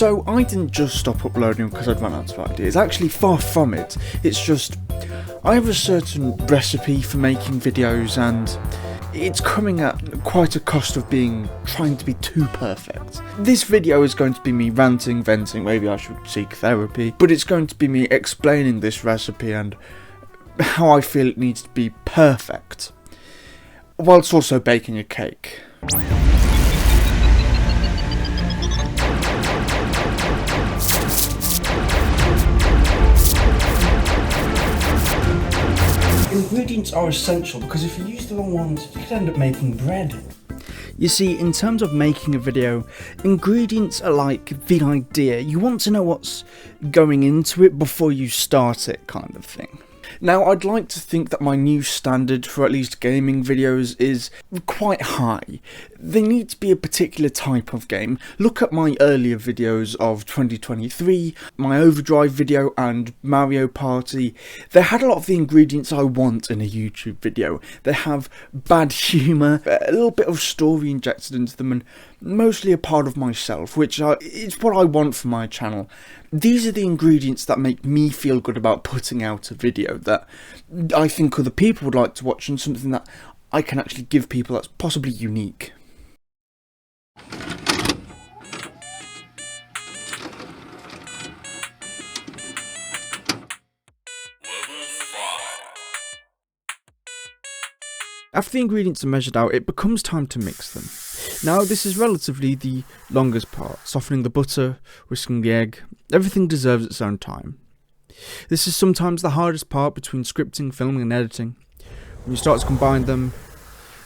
So I didn't just stop uploading because I'd run out of ideas. Actually, far from it. It's just, I have a certain recipe for making videos, and it's coming at quite a cost of trying to be too perfect. This video is going to be me ranting, venting, maybe I should seek therapy, but it's going to be me explaining this recipe and how I feel it needs to be perfect, whilst also baking a cake. Ingredients are essential because if you use the wrong ones, you could end up making bread. You see, in terms of making a video, ingredients are like the idea. You want to know what's going into it before you start it, kind of thing. Now, I'd like to think that my new standard for at least gaming videos is quite high. They need to be a particular type of game. Look at my earlier videos of 2023, my Overdrive video and Mario Party. They had a lot of the ingredients I want in a YouTube video. They have bad humour, a little bit of story injected into them, and mostly a part of myself, which is what I want for my channel. These are the ingredients that make me feel good about putting out a video that I think other people would like to watch, and something that I can actually give people that's possibly unique. After the ingredients are measured out, it becomes time to mix them. Now, this is relatively the longest part, softening the butter, whisking the egg. Everything deserves its own time. This is sometimes the hardest part between scripting, filming and editing. When you start to combine them,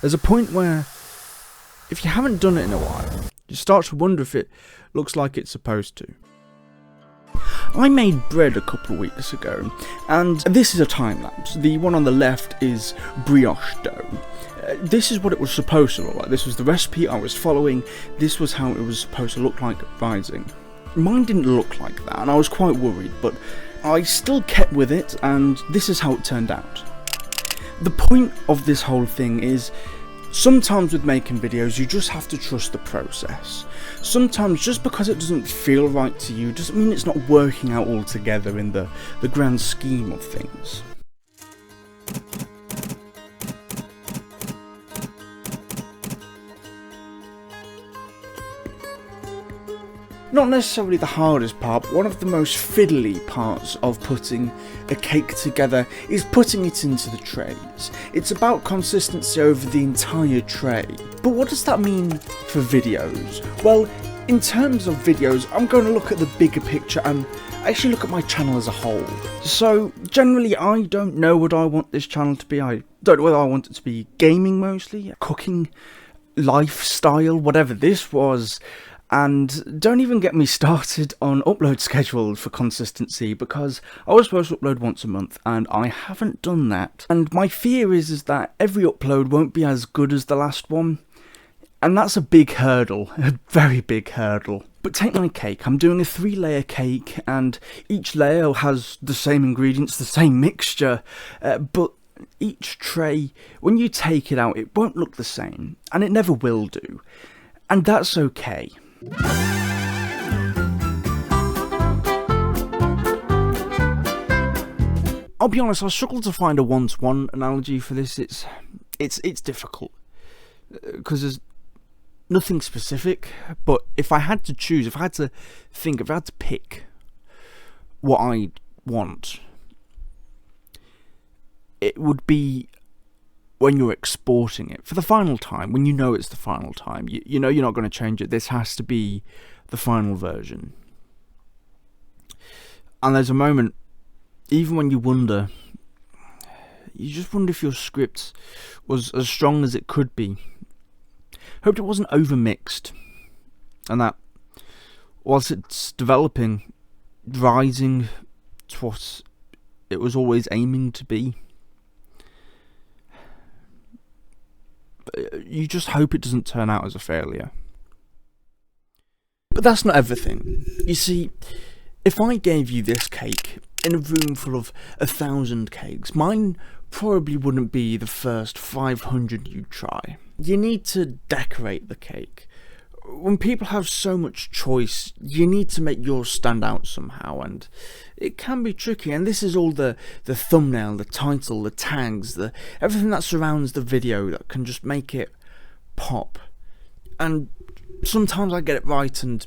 there's a point where, if you haven't done it in a while, you start to wonder if it looks like it's supposed to. I made bread a couple of weeks ago, and this is a time lapse. The one on the left is brioche dough. This is what it was supposed to look like. This was the recipe I was following. This was how it was supposed to look like rising. Mine didn't look like that, and I was quite worried, but I still kept with it, and this is how it turned out. The point of this whole thing is, sometimes with making videos, you just have to trust the process. Sometimes just because it doesn't feel right to you doesn't mean it's not working out altogether in the grand scheme of things. Not necessarily the hardest part, but one of the most fiddly parts of putting a cake together is putting it into the trays. It's about consistency over the entire tray. But what does that mean for videos? Well, in terms of videos, I'm going to look at the bigger picture and actually look at my channel as a whole. So, generally, I don't know what I want this channel to be. I don't know whether I want it to be gaming mostly, cooking, lifestyle, whatever this was. And don't even get me started on upload schedule for consistency, because I was supposed to upload once a month and I haven't done that. And my fear is that every upload won't be as good as the last one. And that's a big hurdle, a very big hurdle. But take my cake, I'm doing a 3-layer cake, and each layer has the same ingredients, the same mixture, but each tray, when you take it out, it won't look the same, and it never will do. And that's okay. I'll be honest, I struggle to find a one-to-one analogy for this. It's difficult because there's nothing specific. But if I had to choose, if I had to think, if I had to pick what I want, it would be when you're exporting it for the final time, when you know it's the final time, you know you're not going to change it. This has to be the final version. And there's a moment, even when you just wonder if your script was as strong as it could be. Hoped it wasn't overmixed, and that whilst it's developing, rising to what it was always aiming to be. You just hope it doesn't turn out as a failure. But that's not everything. You see, if I gave you this cake in a room full of 1,000 cakes, mine probably wouldn't be the first 500 you try. You need to decorate the cake, when people have so much choice, you need to make yours stand out somehow, and it can be tricky. And this is all the thumbnail, the title, the tags, everything that surrounds the video that can just make it pop. And sometimes I get it right, and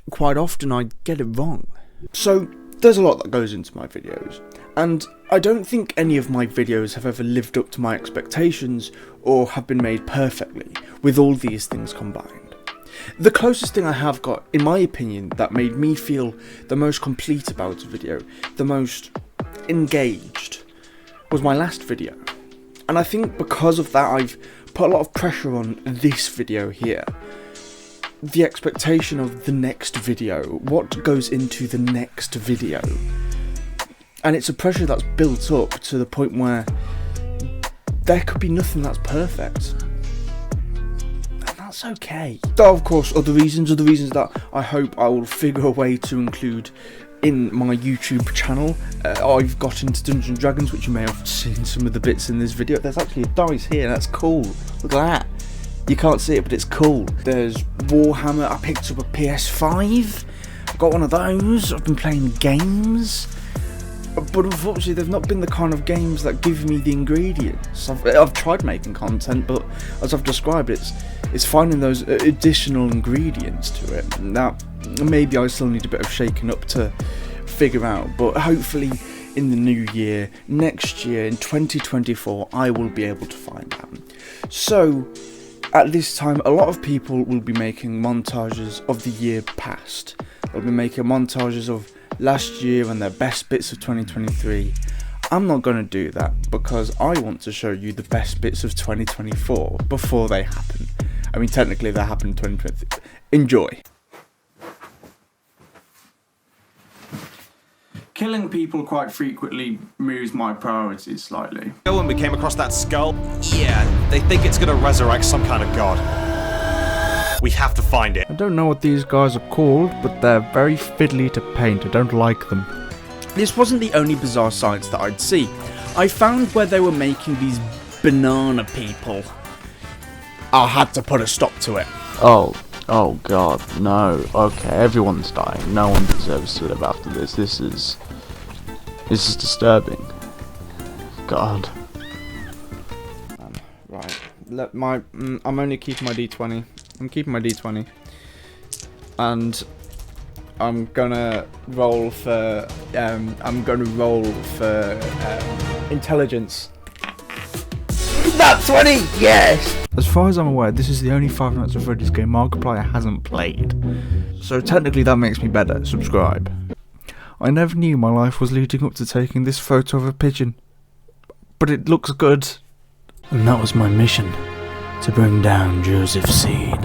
quite often I get it wrong. So there's a lot that goes into my videos, and I don't think any of my videos have ever lived up to my expectations or have been made perfectly with all these things combined. The closest thing I have got, in my opinion, that made me feel the most complete about a video, the most engaged, was my last video. And I think because of that, I've put a lot of pressure on this video here. The expectation of the next video, what goes into the next video. And it's a pressure that's built up to the point where there could be nothing that's perfect. That's okay. There are, of course, other reasons that I hope I will figure a way to include in my YouTube channel. I've got into Dungeons & Dragons, which you may have seen some of the bits in this video. There's actually a dice here, that's cool. Look at that. You can't see it, but it's cool. There's Warhammer. I picked up a PS5. I've got one of those. I've been playing games. But unfortunately, they've not been the kind of games that give me the ingredients. I've tried making content, but as I've described, it's finding those additional ingredients to it. Now, maybe I still need a bit of shaking up to figure out, but hopefully in the new year, next year, in 2024, I will be able to find out. So, at this time, a lot of people will be making montages of the year past. They'll be making montages of last year and their best bits of 2023. I'm not going to do that because I want to show you the best bits of 2024 before they happen. I mean, technically they happen in 2023. Enjoy. Killing people quite frequently moves my priorities slightly. When we came across that skull, yeah, they think it's gonna resurrect some kind of god. We have to find it. I don't know what these guys are called, but they're very fiddly to paint. I don't like them. This wasn't the only bizarre sights that I'd see. I found where they were making these banana people. I had to put a stop to it. Oh god, no. Okay, everyone's dying. No one deserves to live after this. This is disturbing. God. Right. I'm only keeping my D20. I'm keeping my D20. And I'm gonna roll for intelligence. That's 20! Yes! As far as I'm aware, this is the only Five Nights at Freddy's game Markiplier hasn't played. So technically that makes me better. Subscribe. I never knew my life was leading up to taking this photo of a pigeon. But it looks good. And that was my mission. To bring down Joseph Seed.